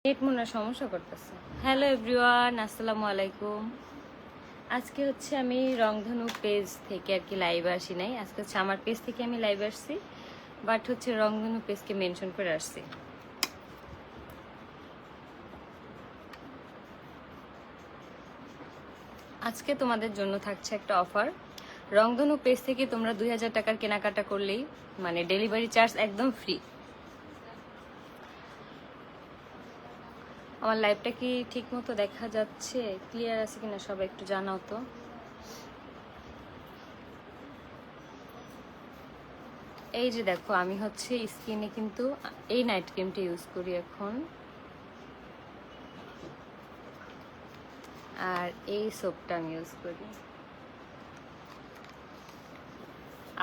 Net মনে হয় সমস্যা করতেছে। হ্যালো এভরিওয়ান, আসসালামু আলাইকুম। আজকে হচ্ছে আমি রংধনু পেজ থেকে আর কি লাইভে আসি নাই। আজকে হচ্ছে আমার পেজ থেকে আমি লাইভে আসছি, বাট হচ্ছে রংধনু পেজকে মেনশন করে আসছি। আজকে তোমাদের জন্য থাকছে একটা অফার। রংধনু পেজ থেকে তোমরা 2000 টাকার কেনাকাটা করলেই মানে ডেলিভারি চার্জ একদম ফ্রি। আমার লাইভটা কি ঠিক মতো দেখা যাচ্ছে, ক্লিয়ার আছে কিনা সবাই একটু জানাও তো। এই যে দেখো, আমি হচ্ছে স্কিনে কিন্তু এই নাইট ক্রিমটা ইউজ করি এখন, আর এই সোপটা আমি ইউজ করি।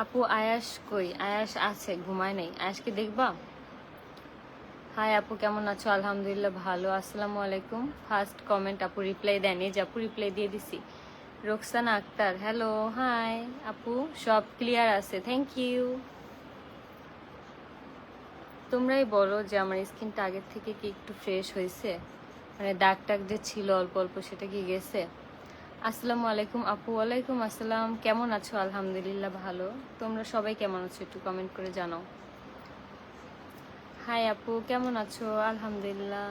আপু আয়াস কই? আয়াস আছে, ঘুমায় নাই। আয়াসকে দেখবা? হাই আপু, কেমন আছো? আলহামদুলিল্লাহ ভালো। আসসালামু আলাইকুম। ফার্স্ট কমেন্ট আপু রিপ্লাই দেন, এই যে আপু রিপ্লাই দিয়ে দিছি। রোকসানা আক্তার, হ্যালো হাই আপু, সব ক্লিয়ার আছে, থ্যাংক ইউ। তোমরাই বলো যে আমার স্কিনটা আগের থেকে কি একটু ফ্রেশ হয়েছে, মানে দাগ টাগ যে ছিল অল্প অল্প সেটা কি গেছে? আসসালামু আলাইকুম আপু। ওয়ালাইকুম আসসালাম, কেমন আছো? আলহামদুলিল্লাহ ভালো। তোমরা সবাই কেমন আছো একটু কমেন্ট করে জানাও। হাই আপু, কেমন আছো? আলহামদুলিল্লাহ।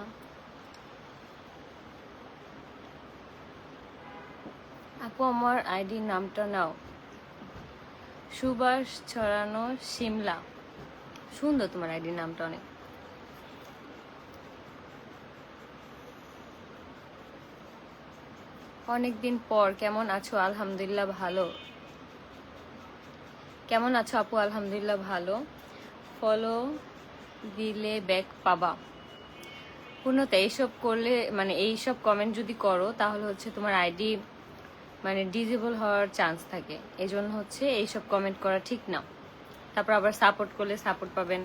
আপু আমার আইডি নামটা নাও। সুভাষ ছড়ানো শিমলা, সুন্দর তোমার আইডি নামটা অনেক। অনেকদিন পর, কেমন আছো? আলহামদুলিল্লাহ ভালো। কেমন আছো আপু? আলহামদুলিল্লাহ ভালো। ফলো দিলে ব্যাক পাবা। পূর্ণতা এইসব করলে মানে এইসব কমেন্ট যদি করো তাহলে হচ্ছে তোমার আইডি মানে ডিজেবল হওয়ার চান্স থাকে, এই জন্য হচ্ছে এইসব কমেন্ট করা ঠিক না। তারপর আবার সাপোর্ট করলে সাপোর্ট পাবেন,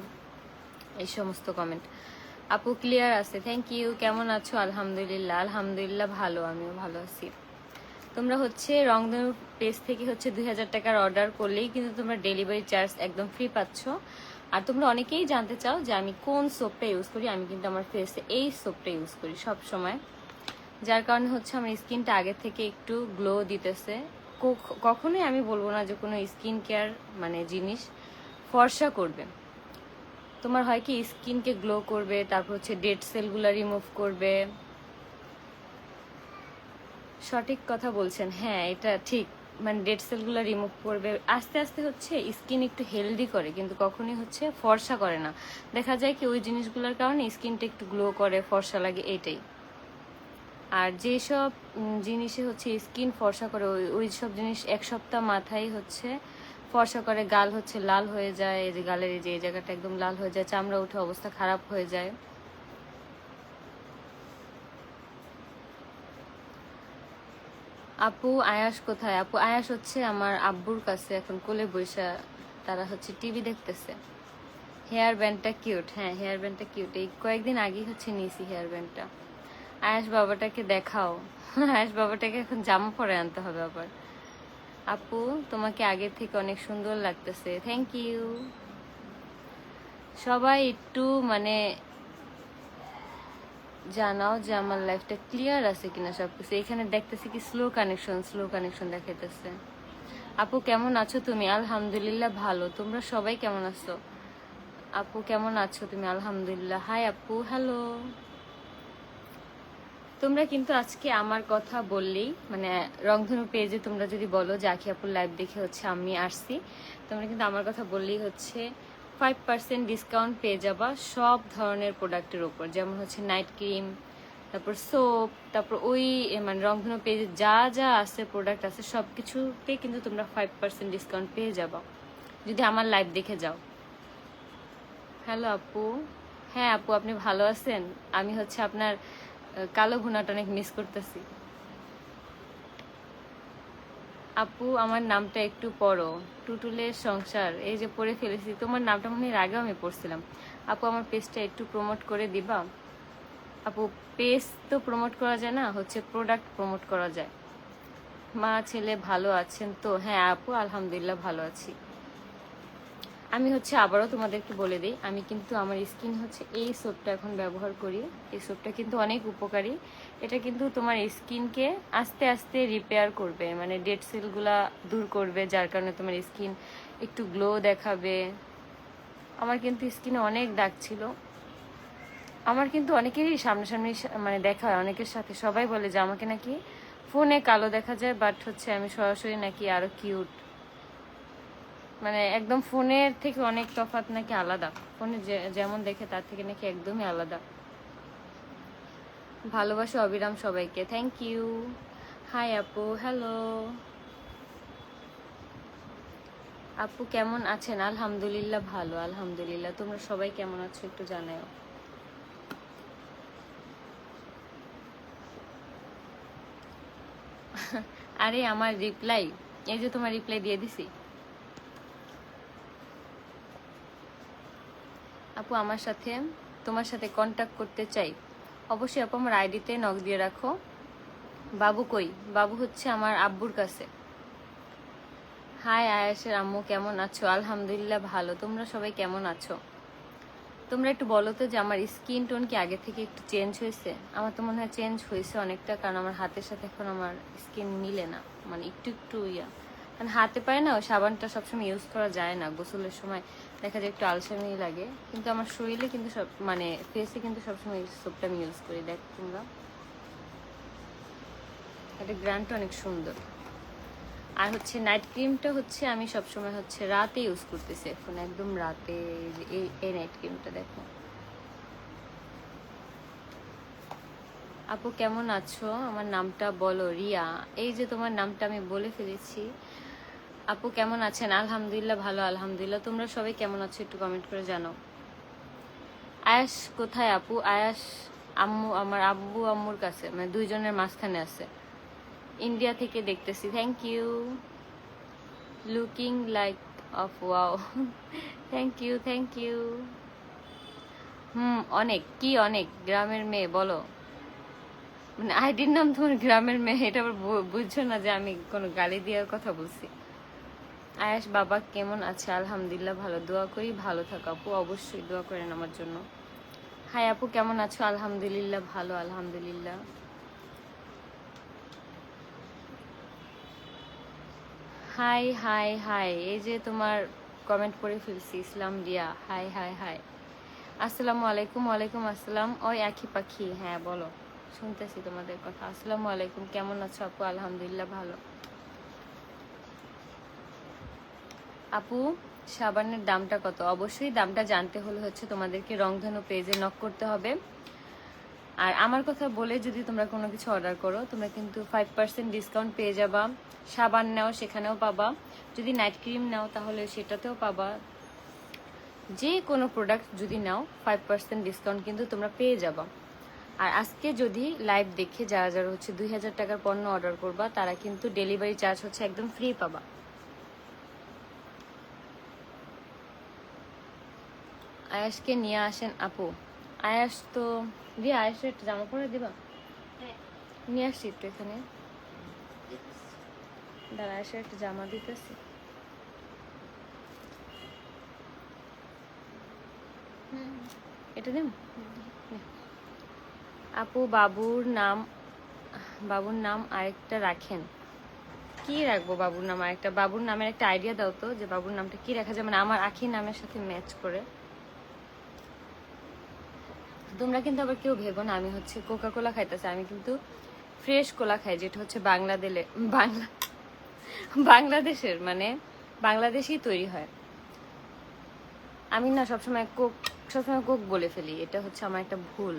এই সমস্ত কমেন্ট। আপু ক্লিয়ার আছে, থ্যাংক ইউ। কেমন আছো? আলহামদুলিল্লাহ। আলহামদুলিল্লাহ ভালো, আমিও ভালো আছি। তোমরা হচ্ছে রংধনু পেজ থেকে হচ্ছে 2000 টাকার অর্ডার করলেই কিন্তু তোমরা ডেলিভারি চার্জ একদম ফ্রি পাচ্ছ। আর তোমরা অনেকেই জানতে চাও যে আমি কোন সোপটা ইউজ করি। আমি কিন্তু আমার ফেসে এই সোপটা ইউজ করি সব সময়, যার কারণে হচ্ছে আমার স্কিনটা আগের থেকে একটু গ্লো দিতেছে। কখনোই আমি বলবো না যে কোনো স্কিন কেয়ার মানে জিনিস ফর্সা করবে। তোমার হয় কি স্কিনকে গ্লো করবে, তারপর হচ্ছে ডেড সেলগুলো রিমুভ করবে। সঠিক কথা বলছেন, হ্যাঁ এটা ঠিক। মানে ডেড সেলগুলো রিমুভ করবে, আস্তে আস্তে হচ্ছে স্কিন একটু হেলদি করে, কিন্তু কখনোই হচ্ছে ফর্সা করে না। দেখা যায় কি ওই জিনিসগুলোর কারণে স্কিনটা একটু গ্লো করে, ফর্সা লাগে, এইটাই। আর যেসব জিনিসে হচ্ছে স্কিন ফর্সা করে ওই সব জিনিস এক সপ্তাহ মাথায় হচ্ছে ফর্সা করে, গাল হচ্ছে লাল হয়ে যায়, এই যে গালের এই যে এই জায়গাটা একদম লাল হয়ে যায়, চামড়া উঠে অবস্থা খারাপ হয়ে যায়। আপু আয়াস কোথায়? আপু আয়াস হচ্ছে আমার আব্বুর কাছে এখন কোলে বৈশা, তারা হচ্ছে টিভি দেখতেছে। হেয়ার ব্যান্ডটা কিউট, হ্যাঁ হেয়ার ব্যান্ডটা কিউট, এই কয়েকদিন আগেই হচ্ছে নিয়েছি হেয়ার ব্যান্ডটা। আয়াস বাবাটাকে দেখাও। আয়াস বাবাটাকে এখন জামা পরে আনতে হবে আবার। আপু তোমাকে আগের থেকে অনেক সুন্দর লাগতেছে, থ্যাংক ইউ। সবাই একটু মানে জানাও যে আমার লাইফটা ক্লিয়ার আছে কিনা সবকিছু। এখানে দেখতেছি কি স্লো কানেকশন দেখাইতেছে। আপু কেমন আছো তুমি? আলহামদুলিল্লাহ ভালো। তোমরা সবাই কেমন আছো? আপু কেমন আছো তুমি? আলহামদুলিল্লাহ। হাই আপু, হ্যালো। তোমরা কিন্তু আজকে আমার কথা বললেই মানে রংধনু পেজে তোমরা যদি বলো যে আখি আপুর লাইভ দেখে হচ্ছে আমি আসছি, তোমরা কিন্তু আমার কথা বললেই হচ্ছে 5% ডিসকাউন্ট পেয়ে যাবা সব ধরনের প্রোডাক্টের ওপর, যেমন হচ্ছে নাইট ক্রিম, তারপর সোপ, তারপর ওই মানে রংধনু পেজে যা যা আছে প্রোডাক্ট আছে সব কিছুতে কিন্তু তোমরা 5% ডিসকাউন্ট পেয়ে যাবা যদি আমার লাইভ দেখে যাও। হ্যালো আপু। হ্যাঁ আপু, আপনি ভালো আছেন? আমি হচ্ছে আপনার কালো ভুনাটা অনেক মিস করতেছি। আপু আমার নামটা একটু পড়ো। টুটুলের সংসার, এই যে পড়ে ফেলেছি। তোমার নামটা মনে হয় আগেও আমি পড়ছিলাম। আপু আমার পেজটা একটু প্রমোট করে দিবা? আপু পেজ তো প্রমোট করা যায় না, হচ্ছে প্রোডাক্ট প্রমোট করা যায়। মা ছেলে ভালো আছেন তো? হ্যাঁ আপু আলহামদুলিল্লাহ ভালো আছি। আমি হচ্ছে আবারও তোমাদেরকে বলে দিই, আমি কিন্তু আমার স্কিন হচ্ছে এই সোপটা এখন ব্যবহার করি। এই সোপটা কিন্তু অনেক উপকারী। এটা কিন্তু তোমার স্কিনকে আস্তে আস্তে রিপেয়ার করবে, মানে ডেড সেলগুলা দূর করবে, যার কারণে তোমার স্কিন একটু গ্লো দেখাবে। আমার কিন্তু স্কিনে অনেক দাগ ছিল। আমার কিন্তু অনেকেরই সামনাসামনি মানে দেখা হয় অনেকের সাথে, সবাই বলে যে আমাকে নাকি ফোনে কালো দেখা যায়, বাট হচ্ছে আমি সরাসরি নাকি আরো কিউট, মানে একদম ফোনের থেকে অনেক তফাৎ নাকি আলাদা। ফোনে যেমন দেখে তার থেকে নাকি একদমই আলাদা। ভালোবাসো অবিরাম সবাইকে, থ্যাংক ইউ। হাই আপু, হ্যালো আপু, কেমন আছেন? আলহামদুলিল্লাহ ভালো, আলহামদুলিল্লাহ। তোমরা সবাই কেমন আছো একটু জানাও। আরে আমার রিপ্লাই, এই যে তোমার রিপ্লাই দিয়ে দিছি। আপু তোমার সাথে কন্ট্যাক্ট করতে চাই। অবশ্যই আপু, আমার আইডিতে নক দিয়ে রাখো। বাবু কই? বাবু হচ্ছে আমার আব্বুর কাছে। হাই আয়াসের আম্মু, কেমন আছো? আলহামদুলিল্লাহ ভালো। তোমরা সবাই কেমন আছো? তোমরা একটু বলো তো যে আমার স্কিন টোন কি আগে থেকে একটু চেঞ্জ হয়েছে? আমার তো মনে হয় চেঞ্জ হয়েছে অনেকটা, কারণ আমার হাতের সাথে এখন আমার স্কিন মিলে না, মানে একটু একটু কারণ হাতে পায় না, ওই সাবানটা সবসময় ইউজ করা যায় না। গোসলের সময় দেখা যায় একটু আলসামি লাগে, কিন্তু আমার শরীরে কিন্তু সব মানে ফেসে কিন্তু সবসময় এই সোপটা আমি ইউজ করি। দেখ তোমরা, এটা গ্রান্ডটা অনেক সুন্দর। আর হচ্ছে নাইট ক্রিমটা হচ্ছে আমি সবসময় হচ্ছে রাতে ইউজ করতেছি এখন, একদম রাতে। এই নাইট ক্রিমটা দেখো। আপু কেমন আছো? আমার নামটা বলো। রিয়া, এই যে তোমার নামটা আমি বলে ফেলেছি। আপু কেমন আছেন? আলহামদুলিল্লাহ ভালো, আলহামদুলিল্লাহ। তোমরা সবাই কেমন আছো একটু কমেন্ট করে জানাও। আয়াস কোথায় আপু? আয়াস আমার আব্বু আম্মুর কাছে, মানে দুইজনের মাঝখানে আছে। ইন্ডিয়া থেকে দেখতেছি। Thank you. Looking like of wow. Thank you, thank you. অনেক কি অনেক? গ্রামের মেয়ে বলো, মানে আইডির নাম তোমার গ্রামের মেয়ে, এটা আবার বুঝছো না যে আমি কোনো গালি দেওয়ার কথা বলছি? আয়াস বাবা কেমন আছে? আলহামদুলিল্লাহ ভালো, দোয়া করি ভালো থাকো আপু, অবশ্যই দোয়া করেন আমার জন্য। হাই আপু কেমন আছো? আলহামদুলিল্লাহ ভালো, আলহামদুলিল্লাহ। হাই হাই হাই, এই যে তোমার কমেন্ট করে ফেলছি। ইসলাম রিয়া, হাই হাই হাই। আসসালামু আলাইকুম। ওয়ালাইকুম আসসালাম। ওই আখি পাখি, হ্যাঁ বলো, শুনতেছি তোমাদের কথা। আসসালামু আলাইকুম, কেমন আছো আপু? আলহামদুলিল্লাহ ভালো। আপু সাবানের দামটা কত? অবশ্যই দামটা জানতে হলে হচ্ছে তোমাদেরকে রংধনু পেজে নক করতে হবে। আর আমার কথা বলে যদি তোমরা কোনো কিছু অর্ডার করো, তোমরা কিন্তু 5% ডিসকাউন্ট পেয়ে যাবা। সাবান নাও সেখানেও পাবা, যদি নাইট ক্রিম নাও তাহলে সেটাতেও পাবা। যে কোনো প্রোডাক্ট যদি নাও 5% ডিসকাউন্ট কিন্তু তোমরা পেয়ে যাবা। আর আজকে যদি লাইভ দেখে যারা যারা হচ্ছে 2000 টাকার পণ্য অর্ডার করবা, তারা কিন্তু ডেলিভারি চার্জ হচ্ছে একদম ফ্রি পাবা। আয়াসকে নিয়ে আসেন আপু। আয়াস তো দিয়ে, আয়াসের একটা জামা পরে দিবা? নিয়ে আসছি একটু এখানে, দাঁড়া, আয়াসের একটা জামা দিতেছি। এটা দিন আপু। বাবুর নাম আরেকটা রাখেন। কি রাখবো বাবুর নাম আরেকটা? বাবুর নামের একটা আইডিয়া দাও তো, যে বাবুর নামটা কি রাখা যায়, মানে আমার আখির নামের সাথে ম্যাচ করে। তোমরা কিন্তু আবার কেউ ভেবো না আমি হচ্ছে কোকা কোলা খাইতেছি। আমি কিন্তু ফ্রেশ কোলা খাই, যেটা হচ্ছে বাংলাদেশের, মানে বাংলাদেশেই তৈরি হয়। আমি না সবসময় কোক বলে ফেলি, এটা হচ্ছে আমার একটা ভুল।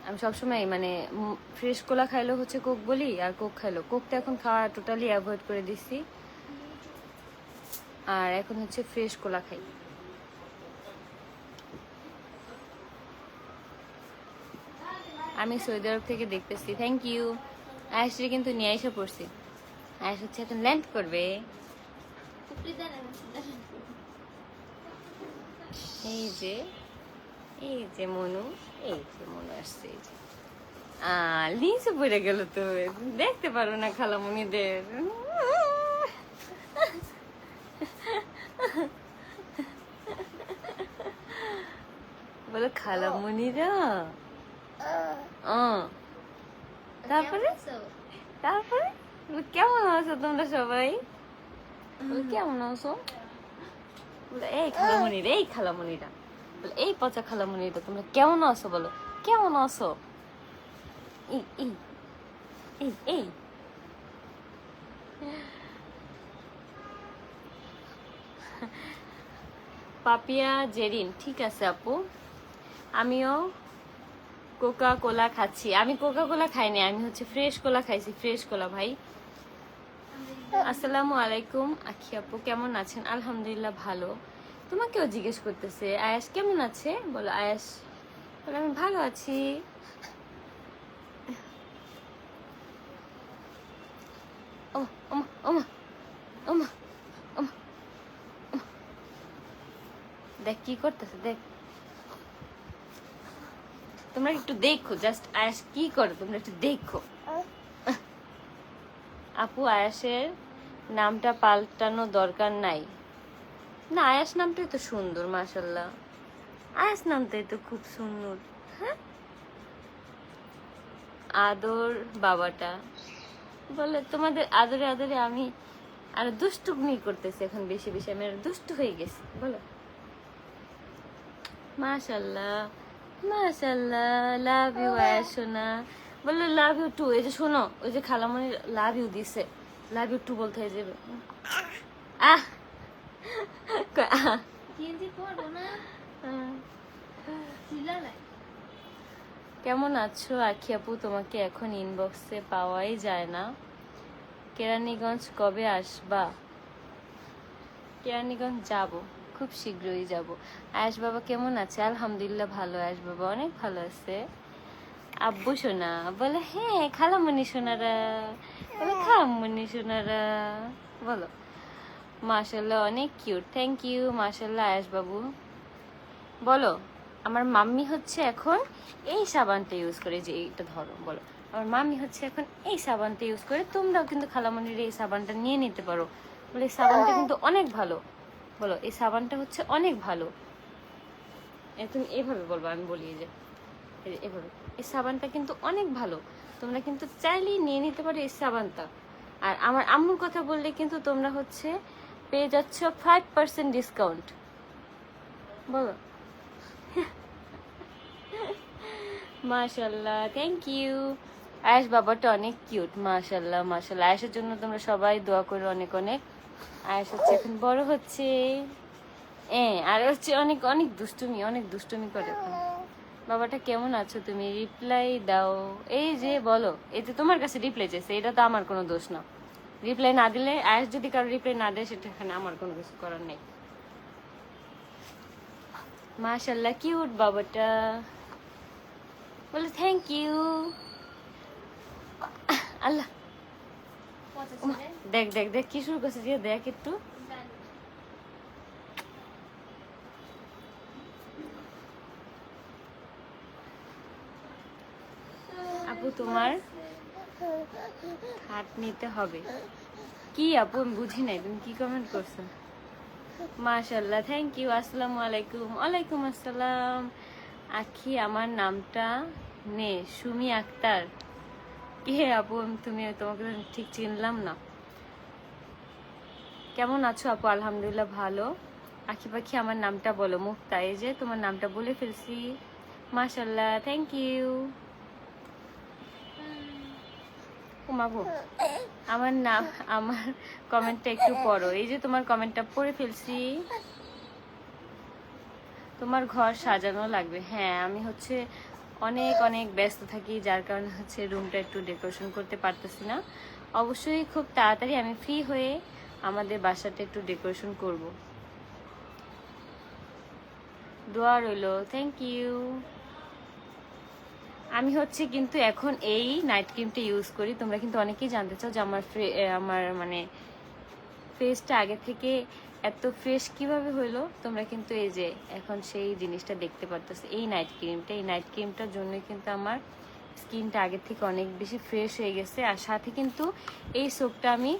আমি সবসময় মানে ফ্রেশ কোলা খাইলেও হচ্ছে কোক বলি, আর কোক খাইলেও। কোকটা এখন খাওয়া টোটালি অ্যাভয়েড করে দিছি, আর এখন হচ্ছে ফ্রেশ কোলা খাই। আমি সৌদি আরব থেকে দেখতেছি। Thank you. আয়াসরে কিন্তু নিয়ে এসে পড়ছি। আয়াস হচ্ছে এখন ল্যান্ড করবে। এই যে মনু, আসছে। এই যে নিচে পড়ে গেল, তো দেখতে পারো না খালামণিদের। বলো খালামণিরা। তারপরে তারপরে কেমন আছো তোমরা সবাই? কেমন আছো? এই খালামণিরা, এই খালামণিরা, এই পচা খালামণিরা, তোমরা কেমন আছো বলো, কেমন আছো? এই এই এই এই পাপিয়া জেরিন, ঠিক আছে আপু, আমিও কোকা কোলা খাচ্ছি। আমি কোকা কোলা খাইনি, আমি হচ্ছে ফ্রেশ কোলা খাইছি, ফ্রেশ কোলা ভাই। আসসালামু আলাইকুম আখি আপু, কেমন আছেন? আলহামদুলিল্লাহ ভালো। তোমাকেও জিজ্ঞেস করতেছে আয়াস কেমন আছে বলো। আয়াস বলে আমি ভালো আছি। ওমা ওমা ওমা ওমা ওমা, দেখ কি করতেছে, দেখ তোমরা একটু দেখো, জাস্ট আয়াস কি করে তোমরা একটু দেখো। আপু আয়াসের নামটা পাল্টানো দরকার নাই। না, আয়াস নামটাই তো সুন্দর, মাশাল্লাহ, আয়াস নামটাই তো খুব সুন্দর। হ্যাঁ, আদর বাবাটা বলে তোমাদের আদরে আদরে আমি আর দুষ্টুমি করতেছি এখন, বেশি বেশি আমি আর দুষ্টু হয়ে গেছি বলো। মাশাল্লাহ মাশাল্লাহ, লাভ ইউ আয়াস সোনা, বললো লাভ ইউ টু। এই যে শোনো, ওই যে খালামণি লাভ ইউ দিছে, লাভ ইউ টু বলতে হয়ে যাবে। আহ কেমন আছো আখি আপু? তোমাকে এখন ইনবক্সে পাওয়াই যায় না। কেরানীগঞ্জ কবে আসবা? কেরানীগঞ্জ যাব, খুব শীঘ্রই যাব। আয়াস বাবা কেমন আছে? আলহামদুলিল্লাহ ভালো, আয়াস বাবা অনেক ভালো আছে। আব্বু সোনা বলে হ্যাঁ খালামণি সোনারা, বলে খালামণি সোনারা বলো। মাশাল্লাহ অনেক কিউট, থ্যাংক ইউ। মাশাল্লাহ আয়াস বাবু বলো। আমার মাম্মি হচ্ছে এখন এই সাবানটা ইউজ করে, যে এইটা ধরো বলো। আমার মাম্মি হচ্ছে এখন এই সাবানটা ইউজ করে, তোমরাও কিন্তু খালামণির এই সাবানটা নিয়ে নিতে পারো। বলে এই সাবানটা কিন্তু অনেক ভালো, বলো এই সাবানটা হচ্ছে অনেক ভালো। তুমি এভাবে বলবো, আমি বলি যে এভাবে, এই সাবানটা কিন্তু অনেক ভালো, তোমরা কিন্তু চাইলেই নিয়ে নিতে পারো এই সাবানটা। আর আমার আম্মুর কথা বললে কিন্তু তোমরা হচ্ছে পেয়ে যাচ্ছ 5% ডিসকাউন্ট বলো। মাশাল্লাহ, থ্যাংক ইউ। আয়েশ বাবাটা অনেক কিউট, মাশাল্লাহ মাশাল্লাহ। আয়েশের জন্য তোমরা সবাই দোয়া করো অনেক অনেক। আয়েশ হচ্ছে এখন বড় হচ্ছে, আর হচ্ছে অনেক অনেক দুষ্টুমি, অনেক দুষ্টুমি করে এখন। বাবাটা কেমন আছো তুমি? রিপ্লাই দাও, এই যে বলো, এই যে তোমার কাছে রিপ্লাই চাইছে, এটা তো আমার কোনো দোষ না। রিপ্লাই না দিলে, আয়েশ যদি কারো রিপ্লাই না দেয়, সেটা এখানে আমার কোনো কিছু করার নেই। মাশাল্লাহ কিউট বাবাটা, বলে থ্যাংক ইউ। আল্লাহ দেখ দেখ দেখ কি শুরু করছে, দিয়ে দেখ একটু। আপু তোমার হাত নিতে হবে কি? আপু আমি বুঝি নাই, তুমি কি কমেন্ট করছো? মাশাল্লাহ, থ্যাংক ইউ। আসসালামু আলাইকুম। ওয়ালাইকুম আসসালাম। আখি আমার নামটা নে সুমি আক্তার। কে আপু? তুমি, তোমাকে ঠিক চিনলাম না। কেমন আছো আপু? আলহামদুলিল্লাহ ভালো। আখি পাখি আমার নামটা বলো। মুক্তা, এই যে তোমার নামটা বলে ফেলছি। মাশাল্লাহ, থ্যাংক ইউ। মাগো আমার নাম, আমার কমেন্টটা একটু পড়ো। এই যে তোমার কমেন্টটা পড়ে ফেলছি। তোমার ঘর সাজানো লাগবে। হ্যাঁ, আমি হচ্ছে অনেক অনেক ব্যস্ত থাকি, যার কারণে হচ্ছে রুমটা একটু ডেকোরেশন করতে পারতেছি না। অবশ্যই খুব তাড়াতাড়ি আমি ফ্রি হয়ে আমাদের বাসাটা একটু ডেকোরেশন করব। দোয়া রইলো, থ্যাংক ইউ। আমি হচ্ছে কিন্তু এখন এই নাইট ক্রিমটা ইউজ করি। তোমরা কিন্তু অনেকেই জানতে চাও যে আমার মানে ফেসটা আগে থেকে এত ফ্রেশ কিভাবে হইলো। তোমরা কিন্তু এই যে এখন সেই জিনিসটা দেখতে পারতেছো, এই নাইট ক্রিমটা, এই নাইট ক্রিমটার জন্য কিন্তু আমার স্কিনটা আগের থেকে অনেক বেশি ফ্রেশ হয়ে গেছে। আর সাথে কিন্তু এই সোপটা আমি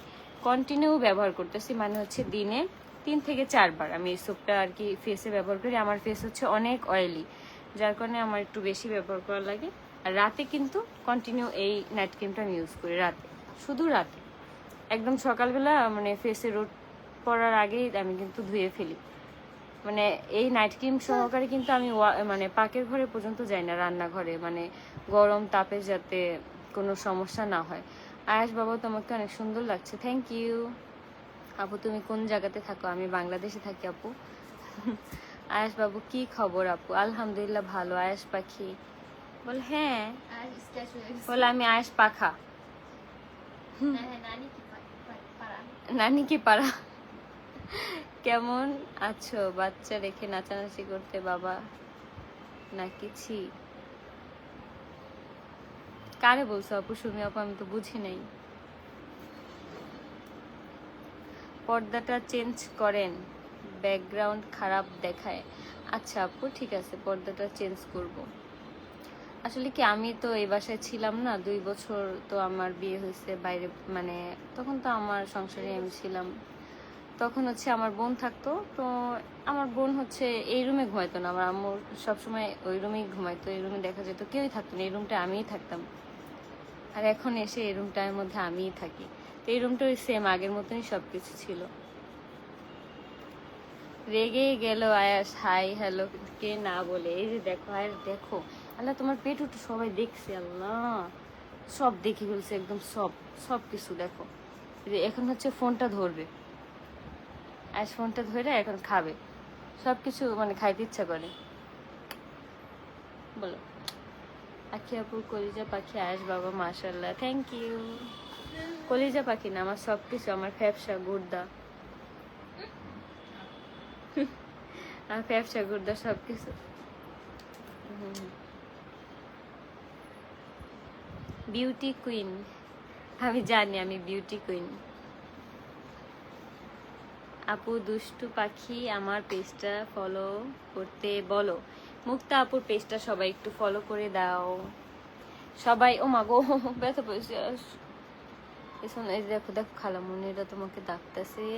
কন্টিনিউ ব্যবহার করতেছি, মানে হচ্ছে দিনে 3 থেকে 4 বার আমি এই সোপটা আর কি ফেসে ব্যবহার করি। আমার ফেস হচ্ছে অনেক অয়েলি, যার কারণে আমার একটু বেশি ব্যবহার করা লাগে। আর রাতে কিন্তু কন্টিনিউ এই নাইট ক্রিমটা আমি ইউজ করি, রাতে, শুধু রাতে। একদম সকালবেলা মানে ফেসে রোদ পড়ার আগেই আমি কিন্তু ধুয়ে ফেলি। মানে এই নাইট ক্রিম সহকারে কিন্তু আমি মানে পাকের ঘরে পর্যন্ত যাই না, রান্নাঘরে, মানে গরম তাপে যাতে কোনো সমস্যা না হয়। আয়াস বাবা, তোমাকে অনেক সুন্দর লাগছে, থ্যাংক ইউ আপু। তুমি কোন জায়গাতে থাকো? আমি বাংলাদেশে থাকি আপু। আয়াস বাবু, কি খবর আপু? আলহামদুলিল্লাহ ভালো। আয়াস পাখি বল, হ্যাঁ বলে আমি আয়াস পাখা, নানি কি পারা। কেমন আছো? বাচ্চা রেখে নাচানাচি করতে বাবা নাকি? ছি, কারে বলছো আপু? সুমি আপু, আমি তো বুঝি নাই। পর্দাটা চেঞ্জ করেন, ব্যাকগ্রাউন্ড খারাপ দেখায়। আচ্ছা আপু, ঠিক আছে, পর্দাটা চেঞ্জ করব। আসলে কি, আমি তো এই বাসায় ছিলাম না 2 বছর, তো আমার বিয়ে হয়েছে বাইরে, মানে তখন তো আমার সংসারে আমি ছিলাম। তখন হচ্ছে আমার বোন থাকতো, তো আমার বোন হচ্ছে এই রুমে ঘুমাইতো না, আমার আম্মু সবসময় ওই রুমেই ঘুমাইতো। এই রুমে দেখা যেত কেউই থাকতো না, এই রুমটা আমিই থাকতাম। আর এখন এসে এই রুমটার মধ্যে আমিই থাকি। তো এই রুমটা ওই সেম আগের মতনই সবকিছু ছিল। রেগে গেল আয়াস, হাই হ্যালো কে না বলে। এই যে দেখো আয়াস, দেখো, আল্লাহ তোমার পেট উঠে সবাই দেখছে, আল্লাহ সব দেখে ফেলছে একদম, সব সব কিছু দেখো। এখন হচ্ছে ফোনটা ধরবে, আয়াস ফোনটা ধরে এখন খাবে, সব কিছু মানে খাইতে ইচ্ছা করে। বলো, আখি আপু কলিজা পাখি। আয়াস বাবা, মাশাল্লাহ, থ্যাংক ইউ। কলিজা পাখি না, আমার সব কিছু, আমার ফ্যাপসা গুর্দা, আর ফ্যাপসা গুর্দা সব কিছু। বিউটি কুইন, আমি জানি আমি বিউটি কুইন। আপু দুষ্টু পাখি, আমার পেজটা ফলো করতে বলো। মুক্তা আপুর পেজটা সবাই একটু ফলো করে দাও সবাই। ও মা গো, ব্যথা পেয়েছে। এই দেখো দেখো, খালামুনিরা তোমাকে ডাকতেছে,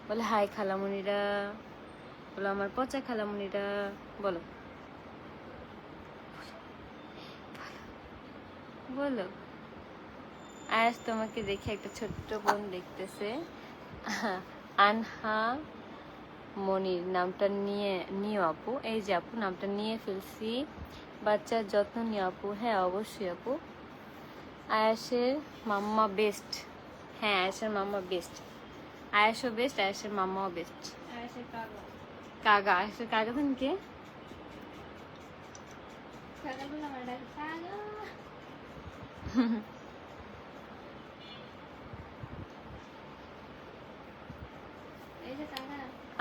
বলে হাই খালামুনিরা, বলো আমার পচা খালামুনিরা, বলো বলো। আজ তোমাকে দেখে একটা ছোট্ট বোন দেখতেছে, আনহা মনির নামটা নিও আপু। এই যে আপু, নামটা নিয়ে ফেলছি। বাচ্চার যত্ন নিও আপু। হ্যাঁ অবশ্যই আপু। আয়াসের মাম্মা বেস্ট। হ্যাঁ আয়াসের মাম্মা বেস্ট, আয়াসও বেস্ট, আয়াসের মাম্মাও বেস্ট। কাগা, আয়াসের কাগা দেন কে?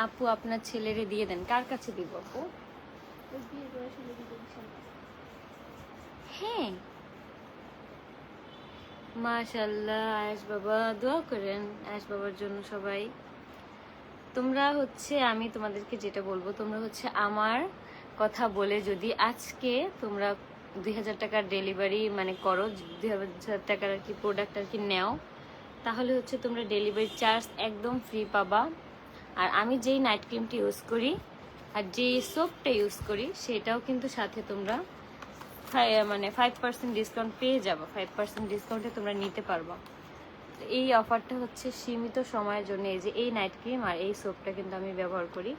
আপু আপনার ছেলেরে দিয়ে দেন। কার কাছে দিব আপু? হ্যাঁ মাশাল্লাহ। আয়েশ বাবা, দোয়া করেন আয়েশ বাবার জন্য সবাই। তোমরা হচ্ছে, আমি তোমাদেরকে যেটা বলবো, তোমরা হচ্ছে আমার কথা বলে যদি আজকে তোমরা 2000 টাকার ডেলিভারি মানে করো, 2000 টাকার আর কি প্রোডাক্ট আর কি নেও, তাহলে হচ্ছে তোমরা ডেলিভারি চার্জ একদম ফ্রি পাবা। আর আমি যেই নাইট ক্রিমটি ইউজ করি আর যেই সোপটা ইউজ করি, সেটাও কিন্তু সাথে তোমরা মানে 5% ডিসকাউন্ট পেয়ে যাবো। 5% ডিসকাউন্টে তোমরা নিতে পারবা। এই অফারটা হচ্ছে সীমিত সময়ের জন্য। এই যে এই নাইট ক্রিম আর এই সোপটা কিন্তু আমি ব্যবহার করি,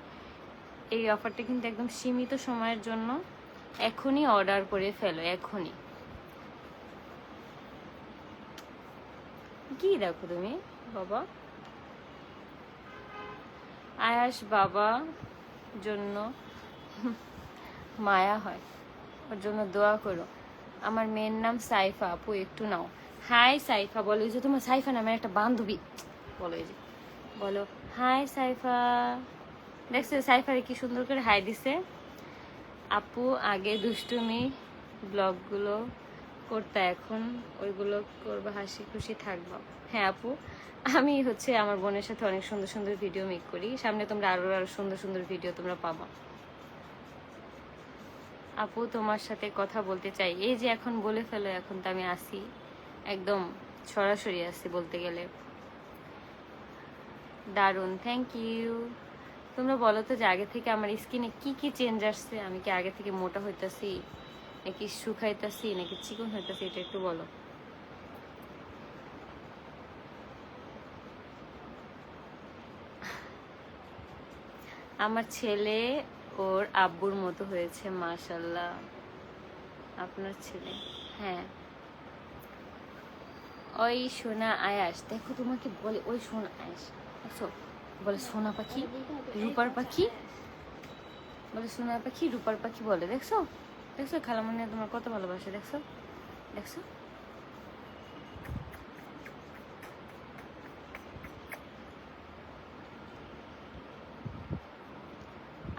এই অফারটা কিন্তু একদম সীমিত সময়ের জন্য। এখনই অর্ডার করে ফেলো, এখনই। কি দেখো তুমি বাবা? আয়াস বাবা জন্য মায়া হয়, ওর জন্য দোয়া করো। আমার মেয়ের নাম সাইফা আপু, একটু নাও। হাই সাইফা বলো, এই যে তোমার সাইফা নামের একটা বান্ধবী, বলো এই যে, বলো হাই সাইফা। দেখছো সাইফারে কি সুন্দর করে হাই দিছে। আপু আগে দুষ্টুমি ব্লগগুলো করতে, এখন ওইগুলো করবো, হাসি খুশি থাকবো। হ্যাঁ আপু, আমি হচ্ছে আমার বোনের সাথে অনেক সুন্দর সুন্দর ভিডিও মেক করি, সামনে তোমরা আরো আরো সুন্দর সুন্দর ভিডিও তোমরা পাবা। আপু তোমার সাথে কথা বলতে চাই। এই যে এখন বলে ফেলো, এখন তো আমি আসি, একদম সরাসরি আসি বলতে গেলে। দারুণ, থ্যাংক ইউ। তোমরা বলো তো যে আগে থেকে আমার স্কিনে কি কি চেঞ্জ আসছে, আমি কি আগে থেকে মোটা হইতাছি নাকি শুকাইতাছি নাকি চিকন হইতাছি, এটা একটু বলো। আমার ছেলে ওর আব্বুর মতো হয়েছে মাশাল্লাহ। আপনার ছেলে? হ্যাঁ। ওই সোনা আয়াস, দেখো তোমাকে বলে ওই সোনা আয়াস, দেখছো বলে সোনা পাখি, রূপার পাখি, বলে সোনা পাখি, রূপার পাখি বলে, দেখছো দেখছো খালামণি তোমার কত ভালোবাসে, দেখছো দেখছো।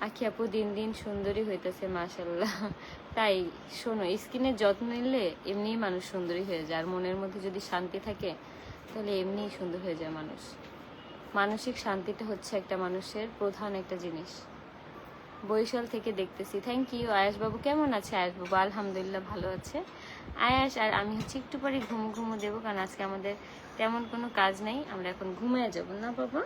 আখি আপু দিন দিন সুন্দরী হইতেছে মাশাল্লাহ। তাই শোনো, স্কিনের যত্ন নিলে এমনিই মানুষ সুন্দরী হয়ে যায়, আর মনের মধ্যে যদি শান্তি থাকে তাহলে এমনিই সুন্দর হয়ে যায় মানুষ। মানসিক শান্তিটা হচ্ছে একটা মানুষের প্রধান একটা জিনিস। বরিশাল থেকে দেখতেছি, থ্যাংক ইউ। আয়াস বাবু কেমন আছে? আয়াস বাবু আলহামদুলিল্লাহ ভালো আছে। আয়াস আর আমি হচ্ছে একটু পরে ঘুমো দেবো, কারণ আজকে আমাদের তেমন কোনো কাজ নেই, আমরা এখন ঘুমিয়ে যাব না বাবা।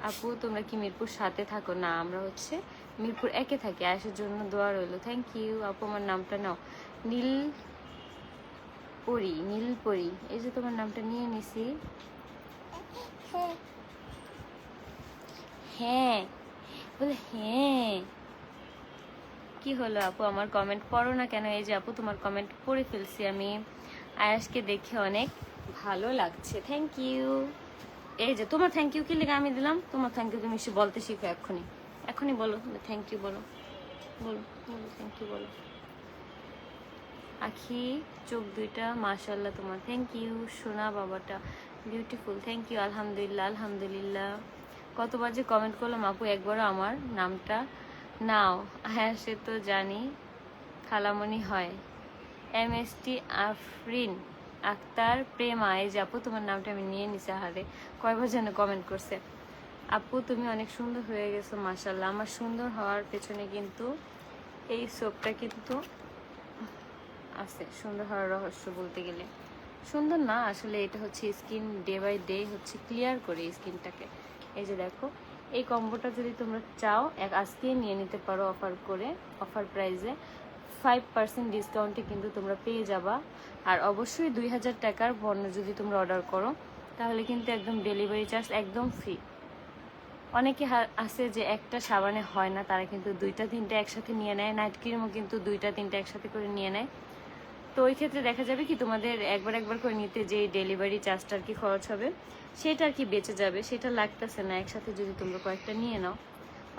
আপু তোমরা কি মিরপুর সাথে থাকো? না, আমরা হচ্ছে মিরপুর একে থাকি। আয়াসের জন্য দোয়া রইলো, থ্যাংক ইউ। আপু আমার নামটা নাও। নীল পরি, নীল পরি, এই যে তোমার নামটা নিয়ে নিছি। হ্যাঁ বলে হ্যাঁ। কি হলো আপু, আমার কমেন্ট পড়ো না কেন? এই যে আপু তোমার কমেন্ট পড়ে ফেলছি আমি। আয়াসকে দেখে অনেক ভালো লাগছে, থ্যাংক ইউ। এই যে তোমার থ্যাংক ইউ কি লেগে আমি দিলাম, তোমার থ্যাংক ইউ তুমি বলতে শিখো এক্ষুনি, এখনই বলো থ্যাংক ইউ, বলো বলো বলো থ্যাংক ইউ বলো। আখি চোখ দুইটা মাশাল্লাহ তোমার, থ্যাংক ইউ। সোনা বাবাটা বিউটিফুল, থ্যাংক ইউ। আলহামদুলিল্লাহ আলহামদুলিল্লাহ। কতবার যে কমেন্ট করলাম আপু, একবারও আমার নামটা নাও। হ্যাঁ সে তো জানি, খালামণি হয়। MST আফরিন আক্তার প্রেমা, এই যে আপু তোমার নামটা আমি নিয়ে নিছি। হারে কয়বার যেন কমেন্ট করছে। আপু তুমি অনেক সুন্দর হয়ে গেছো মাশাল্লাহ। আমার সুন্দর হওয়ার পেছনে কিন্তু এই সোপটা কিন্তু আছে, সুন্দর হওয়ার রহস্য বলতে গেলে। সুন্দর না আসলে, এটা হচ্ছে স্কিন ডে বাই ডে হচ্ছে ক্লিয়ার করে স্কিনটাকে। এই যে দেখো, এই কম্বোটা যদি তোমরা চাও আজকে নিয়ে নিতে পারো অফার করে, অফার প্রাইসে 5% ডিসকাউন্টে কিন্তু তোমরা পেয়ে যাবা। আর অবশ্যই 2000 টাকার পণ্য যদি তোমরা অর্ডার করো তাহলে কিন্তু একদম ডেলিভারি চার্জ একদম ফ্রি। অনেকে আছে যে একটা সাবানে হয় না, তারা কিন্তু 2টা 3টা একসাথে নিয়ে নেয়। নাইট ক্রিমও কিন্তু 2টা 3টা একসাথে করে নিয়ে নেয়। তো ওই ক্ষেত্রে দেখা যাবে কি তোমাদের একবার করে নিতে যে ডেলিভারি চার্জটা আর কি খরচ হবে সেটা আর কি বেঁচে যাবে, সেটা লাগতেছে না একসাথে যদি তোমরা কয়েকটা নিয়ে নাও।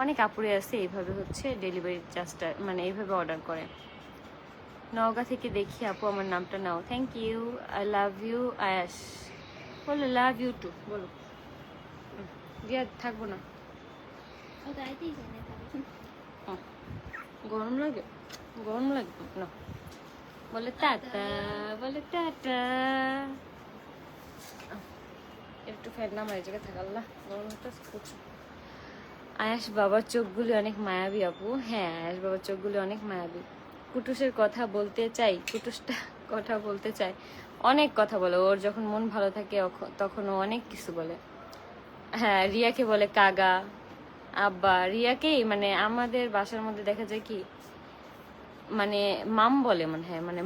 অনেক আপুরে আছে এইভাবে হচ্ছে ডেলিভারি চার্জটা মানে এইভাবে অর্ডার করে। নওগাঁ থেকে দেখি আপু আমার নামটা নাও, thank you. I love you Ayas, বলো লাভ ইউ টু, বলো। দিয়া থাকবো না, গরম লাগে, গরম লাগবে না, বলে টাটা, বলে টাটা। একটু ফ্যান নাম এই জায়গায় থাকা, আল্লাহ গরম হচ্ছে প্রচুর। আয়াস বাবার চোখগুলি অনেক মায়াবী আপু, হ্যাঁ আয়াস বাবার চোখগুলি অনেক মায়াবী। কুটুসের কথা বলতে চাই, কুটুসটা কথা বলতে চাই, অনেক কথা বলে। ওর যখন মন ভালো থাকে তখন ও অনেক কিছু বলে। হ্যাঁ রিয়াকে বলে কাগা, আব্বা। রিয়াকেই মানে আমাদের বাসার মধ্যে দেখা যায় কি মানে মাম বলে মনে হয়, মানে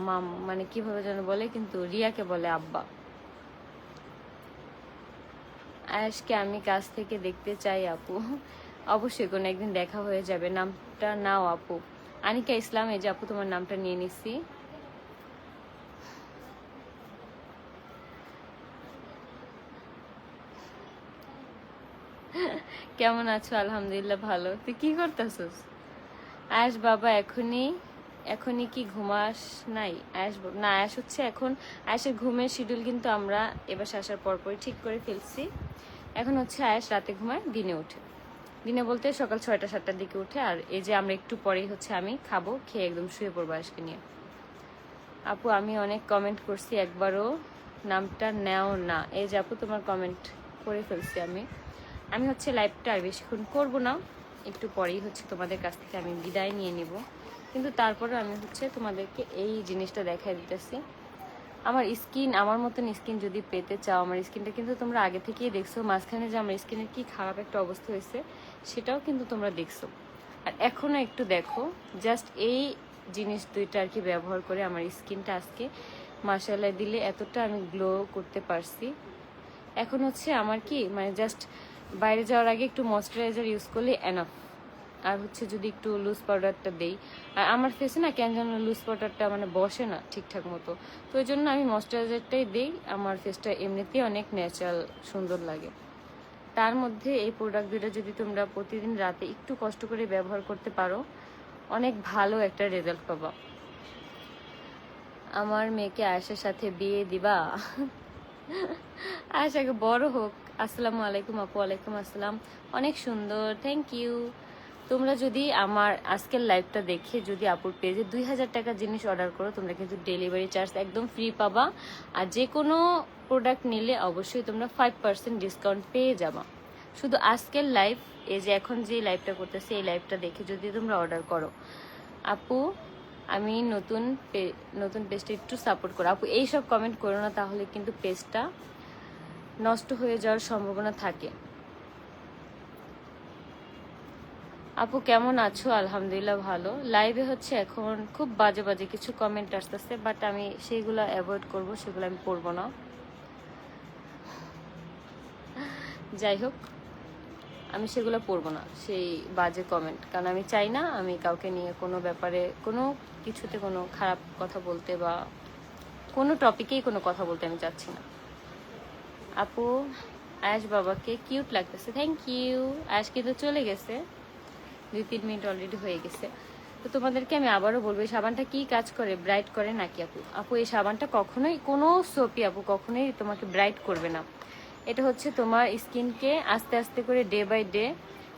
মাম মানে কিভাবে যেন বলে, কিন্তু রিয়াকে বলে আব্বা। আয়াসকে আমি কাছ থেকে দেখতে চাই আপু, অবশ্যই কোনো একদিন দেখা হয়ে যাবে। নামটা নাও আপু। আনিকা ইসলাম, এই যে আপু তোমার নামটা নিয়ে নিছি। কেমন আছো? আলহামদুলিল্লাহ ভালো। তুই কি করতেছস? আয়াস বাবা এখনই কি ঘুমাস নাই? আয়াস না, আয়াস হচ্ছে এখন আয়াসের ঘুমের শিডিউল কিন্তু আমরা এবার আসার পরপরই ঠিক করে ফেলছি। এখন হচ্ছে আয়াস রাতে ঘুমায়, দিনে ওঠে। দিনে বলতে সকাল 6টা 7টার দিকে উঠে। আর এই যে আমরা একটু পরেই হচ্ছে আমি খাবো, খেয়ে একদম শুয়ে পড়বো আয়াসকে নিয়ে। আপু আমি অনেক কমেন্ট করছি, একবারও নামটা নেও না। এই যে আপু তোমার কমেন্ট করে ফেলছি আমি হচ্ছে লাইভটা আর বেশিক্ষণ করবো না, একটু পরেই হচ্ছে তোমাদের কাছ থেকে আমি বিদায় নিয়ে নিব। কিন্তু তারপরে আমি হচ্ছে তোমাদেরকে এই জিনিসটা দেখাই দিতেছি। আমার স্কিন, আমার মতন স্কিন যদি পেতে চাও, আমার স্কিনটা কিন্তু তোমরা আগে থেকেই দেখছো, মাঝখানে যে আমার স্কিনের কি খারাপ একটা অবস্থা হয়েছে সেটাও কিন্তু তোমরা দেখছো। আর এখনও একটু দেখো, জাস্ট এই জিনিস দুইটা আর কি ব্যবহার করে আমার স্কিনটা আজকে মাশাআল্লাহ দিলে এতটা আমি গ্লো করতে পারছি। এখন হচ্ছে আমার কি মানে জাস্ট বাইরে যাওয়ার আগে একটু ময়শ্চারাইজার ইউজ করলে এনাফ। আর হচ্ছে যদি একটু লুজ পাউডারটা দেই, আর আমার ফেসে না কেন যেন লুজ পাউডারটা মানে বসে না ঠিকঠাক মতো, তো ওই জন্য আমি ময়শ্চারাইজারটাই দিই। আমার ফেসটা এমনিতেই অনেক ন্যাচারাল সুন্দর লাগে। তার মধ্যে এই প্রোডাক্ট দুটো যদি তোমরা প্রতিদিন রাতে একটু কষ্ট করে ব্যবহার করতে পারো, অনেক ভালো একটা রেজাল্ট পাবা। আমার মেয়েকে আয়েশার সাথে বিয়ে দিবা? আয়েশাকে বড় হোক। আসসালামু আলাইকুম আপু। ওয়ালাইকুম আসসালাম, অনেক সুন্দর, থ্যাংক ইউ। তোমরা যদি আমার আজকের লাইভটা দেখে যদি আপুর পেজে 2000 টাকা জিনিস অর্ডার করো, তোমরা কিন্তু ডেলিভারি চার্জ একদম ফ্রি পাবা। আর যে কোনো প্রোডাক্ট নিলে অবশ্যই তোমরা 5% ডিসকাউন্ট পেয়ে যাবা। শুধু আজকের লাইভ, এই যে এখন যে লাইভটা করতেছি এই লাইভটা দেখে যদি তোমরা অর্ডার করো, আপু আমি নতুন পেজটা একটু সাপোর্ট করো। আপু এইসব কমেন্ট করো না, তাহলে কিন্তু পেজটা নষ্ট হয়ে যাওয়ার সম্ভাবনা থাকে। আপু কেমন আছো? আলহামদুলিল্লাহ ভালো। লাইভে হচ্ছে এখন খুব বাজে বাজে কিছু কমেন্ট আসতেছে, বাট আমি সেইগুলো অ্যাভয়েড করব, সেগুলো আমি পড়বো না। যাই হোক, আমি সেগুলো পড়বো না, সেই বাজে কমেন্ট, কারণ আমি চাই না আমি কাউকে নিয়ে কোনো ব্যাপারে কোনো কিছুতে কোনো খারাপ কথা বলতে বা কোনো টপিকেই কোনো কথা বলতে আমি চাচ্ছি না। আপু আয়াশ বাবাকে কিউট লাগতেছে, থ্যাংক ইউ। আয়াশ কিন্তু চলে গেছে, 2-3 মিনিট অলরেডি হয়ে গেছে। তো তোমাদেরকে আমি আবারও বলবো, এই সাবানটা কি কাজ করে? ব্রাইট করে নাকি আপু? আপু এই সাবানটা কখনোই, কোনো সোপই আপু কখনোই তোমাকে ব্রাইট করবে না। এটা হচ্ছে তোমার স্কিনকে আস্তে আস্তে করে ডে বাই ডে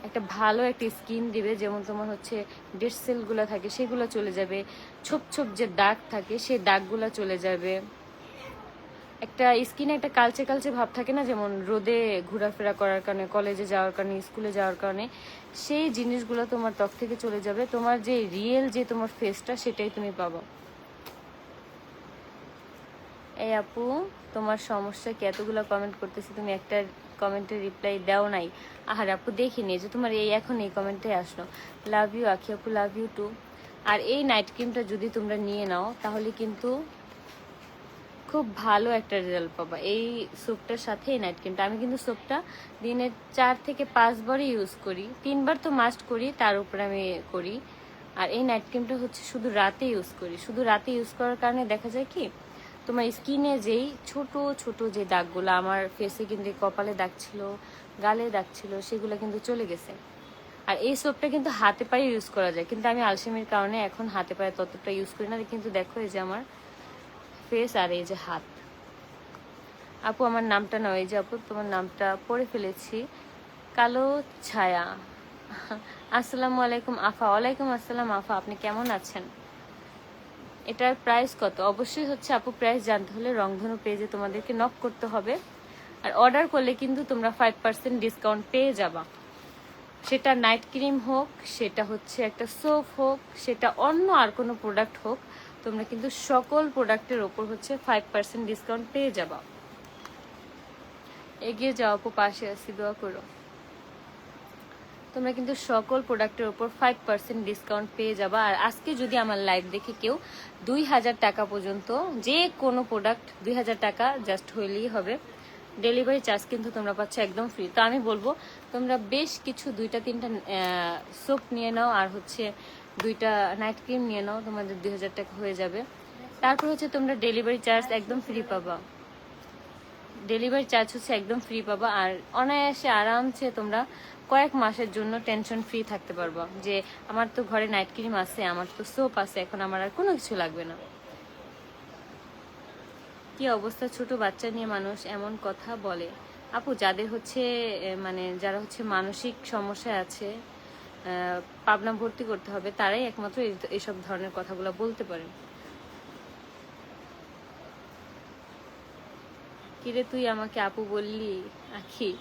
একটা ভালো একটা স্কিন দিবে। যেমন তোমার হচ্ছে ডেড সেলগুলো থাকে সেগুলো চলে যাবে, ছোপ ছোপ যে দাগ থাকে সেই দাগগুলো চলে যাবে। একটা স্কিনে একটা কালচে কালচে ভাব থাকে না, যেমন রোদে ঘোরাফেরা করার কারণে, কলেজে যাওয়ার কারণে, স্কুলে যাওয়ার কারণে, সেই জিনিসগুলো তোমার ত্বক থেকে চলে যাবে। তোমার যে রিয়েল যে তোমার ফেসটা সেটাই তুমি পাবো। এই আপু তোমার সমস্যা কি? এতগুলো কমেন্ট করতেছি, তুমি একটা কমেন্টের রিপ্লাই দাও নাই। আহার আপু দেখিনি যে তোমার এই এখন এই কমেন্টে আসলো। লাভ ইউ আখি আপু, লাভ ইউ টু। আর এই নাইট ক্রিমটা যদি তোমরা নিয়ে নাও তাহলে কিন্তু খুব ভালো একটা রেজাল্ট পাবা এই সোপটার সাথে। এই নাইট ক্রিমটা আমি কিন্তু সোপটা দিনে 4 থেকে 5 বারই ইউজ করি, 3 বার তো মাস্ট করি, তার উপরে আমি করি। আর এই নাইট ক্রিমটা হচ্ছে শুধু রাতে ইউজ করি। শুধু রাতে ইউজ করার কারণে দেখা যায় কি, তোমার স্কিনে যেই ছোট ছোট যে দাগগুলো, আমার ফেসে কিন্তু কপালে দাগ ছিল, গালে দাগ ছিল, সেগুলো কিন্তু চলে গেছে। আর এই সোপটা কিন্তু হাতে পায়ে ইউজ করা যায়, কিন্তু আমি আলসেমির কারণে এখন হাতে পায়ে ততটা ইউজ করি না। কিন্তু দেখো এই যে আমার ফেস আর এই যে হাত। আপু আমার নামটা নয়, এই যে আপু তোমার নামটা পড়ে ফেলেছি, কালো ছায়া। আসসালামু আলাইকুম আফা। ওয়ালাইকুম আসসালাম আফা, আপনি কেমন আছেন? এটার প্রাইস কত? অবশ্যই হচ্ছে আপু প্রাইস জানতে হলে রংধনু পেজে তোমাদেরকে নক করতে হবে। আর অর্ডার করলে কিন্তু তোমরা 5% ডিসকাউন্ট পেয়ে যাবা। সেটা নাইট ক্রিম হোক, সেটা হচ্ছে একটা সোপ হোক, সেটা অন্য আর কোনো প্রোডাক্ট হোক, তোমরা কিন্তু সকল প্রোডাক্টের ওপর হচ্ছে 5% ডিসকাউন্ট পেয়ে যাবা। এগিয়ে যাও আপু, পাশে আছি, দোয়া করো। তোমরা কিন্তু সকল প্রোডাক্টের উপর 5% ডিসকাউন্ট পেয়ে যাবা। আর আজকে যদি আমার লাইভ দেখে কেউ 2000 টাকা পর্যন্ত যে কোনো প্রোডাক্ট 2000 টাকা জাস্ট হইলেই হবে, ডেলিভারি চার্জ কিন্তু তোমরা পাচ্ছ একদম ফ্রি। তো আমি বলবো তোমরা বেশ কিছু 2-3টা সোপ নিয়ে নাও, আর হচ্ছে 2টা নাইট ক্রিম নিয়ে নাও, তোমাদের 2000 টাকা হয়ে যাবে। তারপর হচ্ছে তোমরা ডেলিভারি চার্জ একদম ফ্রি পাবা। ডেলিভারি চার্জ হচ্ছে একদম ফ্রি পাবা। আর অনায়াসে আরামসে তোমরা কয়েক মাসের জন্য টেনশন ফ্রি থাকতে পারবা যে আমার তো ঘরে নাইট ক্রিম আছে, আমার তো সোপ আছে, এখন আমার আর কোনো কিছু লাগবে না। কি অবস্থা? ছোট বাচ্চা নিয়ে মানুষ এমন কথা বলে? আপু যাদের হচ্ছে মানে যারা হচ্ছে মানসিক সমস্যা আছে, পাবনা ভর্তি করতে হবে, তারাই একমাত্র এইসব ধরনের কথাগুলো বলতে পারে। কিরে তুই আমাকে আপু বললি আখি?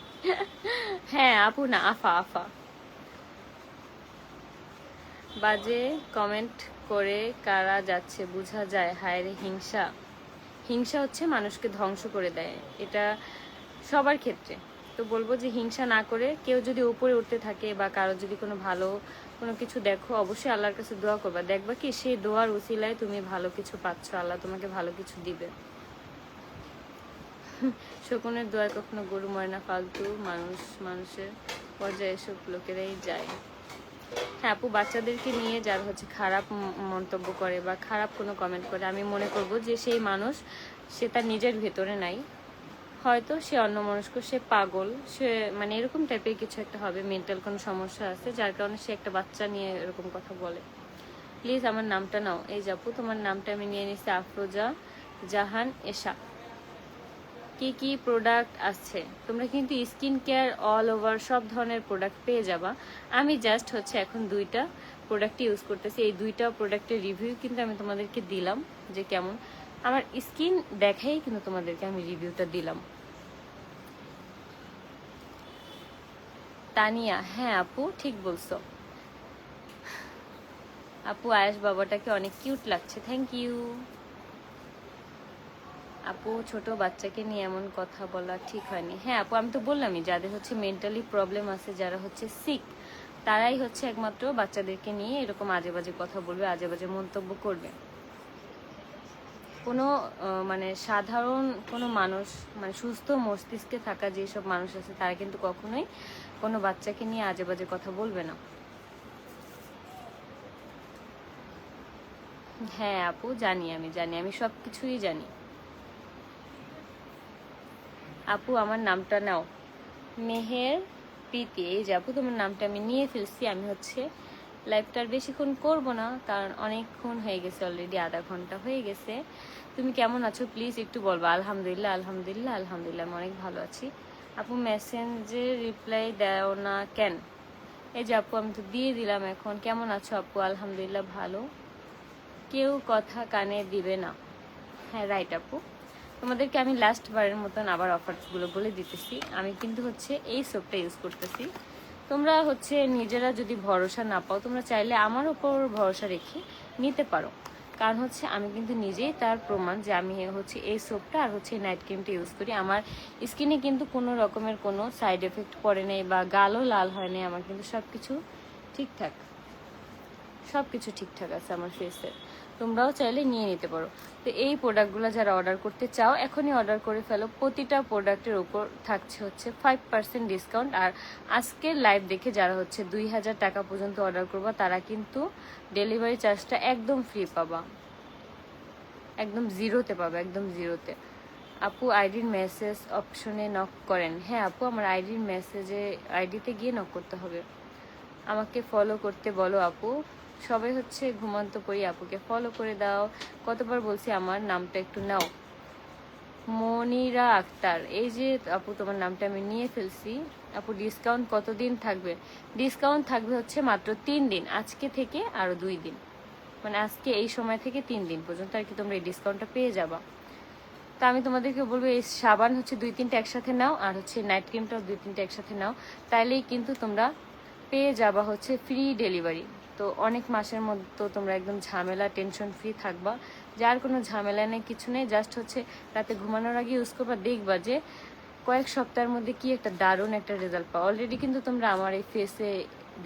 হ্যাঁ আপু না, আফা আফা। বাজে কমেন্ট করে কারা যাচ্ছে বোঝা যায়, হায় রে হিংসা। হিংসা হচ্ছে মানুষকে ধ্বংস করে দেয়, এটা সবার ক্ষেত্রে। তো বলবো যে হিংসা না করে কেউ যদি উপরে উঠতে থাকে বা কারো যদি কোনো ভালো কোনো কিছু দেখো, অবশ্যই আল্লাহর কাছে দোয়া করবা, দেখবা কি সেই দোয়ার উসিলায় তুমি ভালো কিছু পাচ্ছ, আল্লাহ তোমাকে ভালো কিছু দিবে। শকুনের দোয়ায় কখনো গরু মরে না, ফালতু মানুষের পর্যায়ে এসব লোকেরাই যায়। হ্যাঁ আপু, বাচ্চাদেরকে নিয়ে যারা হচ্ছে খারাপ মন্তব্য করে বা খারাপ কোনো কমেন্ট করে, আমি মনে করব যে সেই মানুষ সে তার নিজের ভেতরে নাই, হয়তো সে অন্যমনস্ক, সে পাগল, সে মানে এরকম টাইপের কিছু একটা হবে, মেন্টাল কোনো সমস্যা আছে যার কারণে সে একটা বাচ্চা নিয়ে এরকম কথা বলে। প্লিজ আমার নামটা নাও। এই যে আপু, তোমার নামটা আমি নিয়ে নিচ্ছি, আফরোজা জাহান এশা। কি কি প্রোডাক্ট আছে? তোমরা কিন্তু স্কিন কেয়ার অল ওভার সব ধরনের প্রোডাক্ট পেয়ে যাবা। আমি জাস্ট হচ্ছে এখন 2টা প্রোডাক্ট ইউজ করতেছি, এই 2টা প্রোডাক্টের রিভিউ কিন্তু আমি তোমাদেরকে দিলাম যে কেমন, আমার স্কিন দেখাই কিন্তু তোমাদেরকে আমি রিভিউটা দিলাম। তানিয়া, হ্যাঁ আপু ঠিক বলছো আপু, আয়েশ বাবাটাকে অনেক কিউট লাগছে, থ্যাংক ইউ আপু। ছোট বাচ্চাকে নিয়ে এমন কথা বলা ঠিক হয়নি। হ্যাঁ আপু, আমি তো বললামই, যাদের হচ্ছে মেন্টালি প্রবলেম আছে, যারা হচ্ছে সিক, তারাই হচ্ছে একমাত্র বাচ্চাদেরকে নিয়ে এরকম আজে বাজে কথা বলবে, আজে বাজে মন্তব্য করবে। কোনো মানে সাধারণ কোনো মানুষ, মানে সুস্থ মস্তিষ্কে থাকা যেসব মানুষ আছে, তারা কিন্তু কখনোই কোনো বাচ্চাকে নিয়ে আজে বাজে কথা বলবে না। হ্যাঁ আপু, জানি, আমি সব কিছুই জানি আপু। আমার নামটা নাও, মেহের প্রীতি। এই যে আপু, তোমার নামটা আমি নিয়ে ফেলছি। আমি হচ্ছে লাইভটা আর বেশিক্ষণ করবো না, কারণ অনেকক্ষণ হয়ে গেছে, অলরেডি আধা ঘন্টা হয়ে গেছে। তুমি কেমন আছো প্লিজ একটু বলবা। আলহামদুলিল্লাহ আলহামদুলিল্লাহ আলহামদুলিল্লাহ, আমি অনেক ভালো আছি আপু। মেসেঞ্জে রিপ্লাই দাও না কেন? এই যে আপু, আমি তো দিয়ে দিলাম এখন। কেমন আছো আপু? আলহামদুলিল্লাহ ভালো। কেউ কথা কানে দিবে না, হ্যাঁ রাইট আপু। তোমাদেরকে আমি লাস্ট বারের মতন আবার অফারগুলো বলে দিতেছি। আমি কিন্তু হচ্ছে এই সোপটা ইউজ করতেছি। তোমরা হচ্ছে নিজেরা যদি ভরসা না পাও, তোমরা চাইলে আমার উপর ভরসা রেখে নিতে পারো, কারণ হচ্ছে আমি কিন্তু নিজেই তার প্রমাণ যে আমি হচ্ছে এই সোপটা আর হচ্ছে নাইট ক্রিমটা ইউজ করি। আমার স্কিনে কিন্তু কোনো রকমের কোনো সাইড এফেক্ট পড়ে নেই বা গালও লাল হয় নাই, আমার কিন্তু সব কিছু ঠিকঠাক, সব কিছু ঠিকঠাক আছে আমার ফেসের। তোমরাও চাইলে নিয়ে নিতে পারো। তো এই প্রোডাক্টগুলো যারা অর্ডার করতে চাও, এখনই অর্ডার করে ফেলো। প্রতিটা প্রোডাক্টের উপর থাকছে হচ্ছে 5% ডিসকাউন্ট। আর আজকের লাইভ দেখে যারা হচ্ছে 2000 টাকা পর্যন্ত অর্ডার করবা, তারা কিন্তু ডেলিভারি চার্জটা একদম ফ্রি পাবা, একদম জিরোতে পাবা, একদম জিরোতে। আপু আইডির মেসেজ অপশনে নক করেন? হ্যাঁ আপু, আমার আইডির মেসেজে আইডিতে গিয়ে নক করতে হবে। আমাকে ফলো করতে বলো আপু। সবাই হচ্ছে ঘুমন্ত পড়ি, আপুকে ফলো করে দাও। কতবার বলছি আমার নামটা একটু নাও। মনিরা আক্তার, এই যে আপু, তোমার নামটা আমি নিয়ে ফেলছি আপু। ডিসকাউন্ট কতদিন থাকবে? ডিসকাউন্ট থাকবে হচ্ছে মাত্র 3 দিন, আজকে থেকে আরো 2 দিন, মানে আজকে এই সময় থেকে 3 দিন পর্যন্ত আর কি তোমরা এই ডিসকাউন্টটা পেয়ে যাবা। তো আমি তোমাদেরকে বলবো, এই সাবান হচ্ছে 2-3টা একসাথে নাও, আর হচ্ছে নাইট ক্রিমটাও 2-3টা একসাথে নাও, তাইলেই কিন্তু তোমরা পেয়ে যাবা হচ্ছে ফ্রি ডেলিভারি। তো অনেক মাসের মধ্যে তো তোমরা একদম ঝামেলা টেনশন ফ্রি থাকবা, যার কোনো ঝামেলা নেই, কিছু নেই। জাস্ট হচ্ছে রাতে ঘুমানোর আগে ইউজ করবা, দেখবা যে কয়েক সপ্তাহের মধ্যে কি একটা দারুণ একটা রেজাল্ট পাও। অলরেডি কিন্তু তোমরা আমার এই ফেসে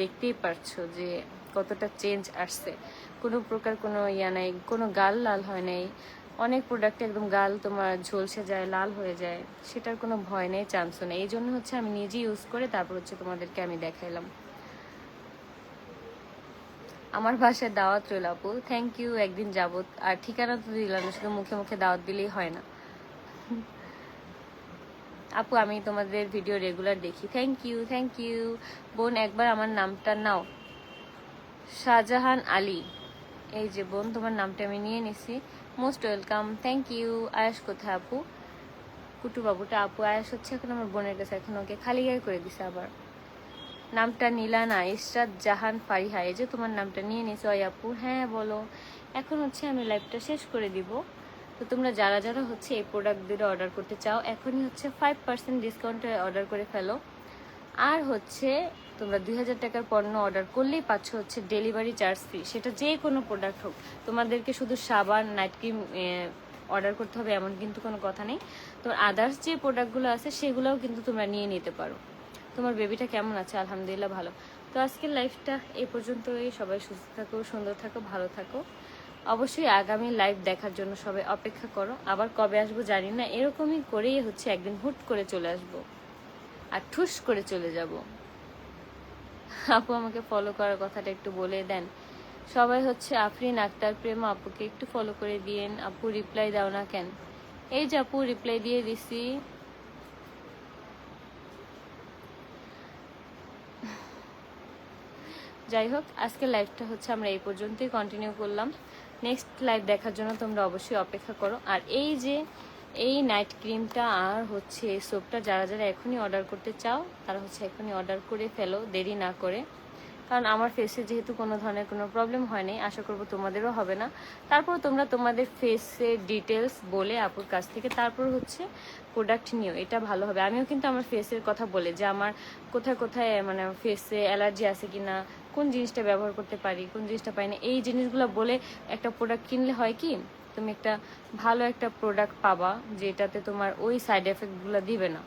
দেখতেই পারছো যে কতটা চেঞ্জ আসছে। কোনো প্রকার কোনো ইয়া নাই, কোনো গাল লাল হয় নাই। অনেক প্রোডাক্টে একদম গাল তোমার ঝলসে যায়, লাল হয়ে যায়, সেটার কোনো ভয় নেই, চান্সও নেই। এই জন্য হচ্ছে আমি নিজে ইউজ করে তারপর হচ্ছে তোমাদেরকে আমি দেখাইলাম। আমার বাসায় দাওয়াত রইল আপু, থ্যাংক ইউ। একদিন যাবত, আর ঠিকানা তো দিলাম না, শুধু মুখে মুখে দাওয়াত দিলেই হয় না আপু। আমি তোমাদের ভিডিও রেগুলার দেখি, থ্যাংক ইউ থ্যাংক ইউ। বোন একবার আমার নামটা নাও, শাহজাহান আলী। এই যে বোন, তোমার নামটা আমি নিয়ে নিছি, মোস্ট ওয়েলকাম, থ্যাংক ইউ। আয়াস কোথায় আপু? কুটু বাবুটা আপু, আয়াস হচ্ছে এখন আমার বোনের কাছে, এখন ওকে খালি গায়ে করে দিছে আবার। নামটা নিলা না, ইশরাত জাহান ফারিহা। এই যে তোমার নামটা নিয়ে নিছো আপু। হ্যাঁ বলো। এখন হচ্ছে আমি লাইভটা শেষ করে দিব। তো তোমরা যারা যারা হচ্ছে এই প্রোডাক্টগুলো অর্ডার করতে চাও, এখনই হচ্ছে 5% ডিসকাউন্টে অর্ডার করে ফেলো। আর হচ্ছে তোমরা 2000 টাকার পণ্য অর্ডার করলেই পাচ্ছ হচ্ছে ডেলিভারি চার্জ ফ্রি, সেটা যে কোনো প্রোডাক্ট হোক। তোমাদেরকে শুধু সাবান নাইট ক্রিম অর্ডার করতে হবে এমন কিন্তু কোনো কথা নেই। তোমার আদার্স যে প্রোডাক্টগুলো আছে সেগুলোও কিন্তু তোমরা নিয়ে নিতে পারো। তোমার বেবিটা কেমন আছে? আলহামদুলিল্লাহ ভালো। তো আজকের লাইফটা এই পর্যন্তই। সবাই সুস্থ থাকো, সুন্দর থাকো, ভালো থাকো। অবশ্যই আগামী লাইভ দেখার জন্য সবাই অপেক্ষা করো। আবার কবে আসবো জানি না, এরকমই করেই হচ্ছে একদিন হুট করে চলে আসবো আর ঠুস করে চলে যাব। আপু আমাকে ফলো করার কথাটা একটু বলে দেন। সবাই হচ্ছে আফরিন আক্তার প্রেমা আপুকে একটু ফলো করে দিয়েন। আপু রিপ্লাই দাও না কেন? এই যে আপু রিপ্লাই দিয়ে দিছি। যাই হোক, আজকের লাইভটা হচ্ছে আমরা এই পর্যন্তই কন্টিনিউ করলাম। নেক্সট লাইভ দেখার জন্য তোমরা অবশ্যই অপেক্ষা করো। আর এই যে এই নাইট ক্রিমটা আর হচ্ছে এই সোপটা যারা যারা এখনই অর্ডার করতে চাও তারা হচ্ছে এখনই অর্ডার করে ফেলো, দেরি না করে। কারণ আমার ফেসে যেহেতু কোনো ধরনের কোনো প্রবলেম হয়নি, আশা করবো তোমাদেরও হবে না। তারপর তোমরা তোমাদের ফেসের ডিটেলস বলে আপুর কাছ থেকে তারপর হচ্ছে প্রোডাক্ট নিও, এটা ভালো হবে। আমিও কিন্তু আমার ফেসের কথা বলে যে আমার কোথায় কোথায় মানে ফেসে অ্যালার্জি আছে কিনা, কোন জিনিসটা ব্যবহার করতে পারি, কোন জিনিসটা পাই না, এই জিনিসগুলো বলে একটা প্রোডাক্ট কিনলে হয় কি তুমি একটা ভালো একটা প্রোডাক্ট পাবা যেটাতে তোমার ওই সাইড এফেক্টগুলো দিবে না।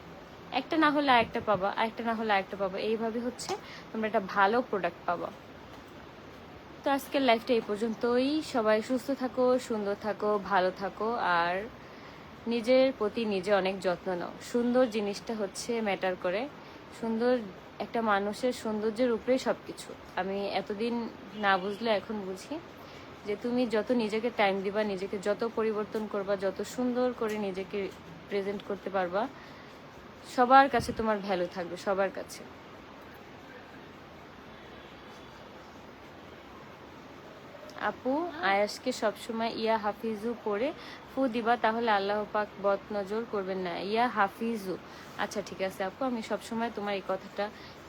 একটা না হলে আরেকটা পাবা, আরেকটা না হলে আরেকটা পাবা, এইভাবে হচ্ছে তোমরা একটা ভালো প্রোডাক্ট পাবা। তো আজকের লাইফটা এই পর্যন্তই। সবাই সুস্থ থাকো, সুন্দর থাকো, ভালো থাকো, আর নিজের প্রতি নিজে অনেক যত্ন নাও। সুন্দর জিনিসটা হচ্ছে ম্যাটার করে। সুন্দর একটা মানুষের সৌন্দর্যের উপরেই সব কিছু। আমি এতদিন না বুঝলে এখন বুঝি যে তুমি যত নিজেকে টাইম দিবা, নিজেকে যত পরিবর্তন করবা, যত সুন্দর করে নিজেকে প্রেজেন্ট করতে পারবা, সবার কাছে তোমার ভ্যালু থাকবে, সবার কাছে। আপু আয়াসকে সবসময় ইয়া হাফিজু পড়ে ফু দিবা, তাহলে আল্লাহ পাক বদ নজর করবেন না। ইয়া হাফিজু, আচ্ছা ঠিক আছে আপু, আমি সবসময় তোমার এই কথাটা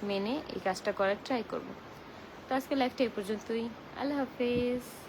মেনে এই কাজটা করার ট্রাই করব। তো আজকে লাইফটা এই পর্যন্তই। আল্লাহ হাফিজ।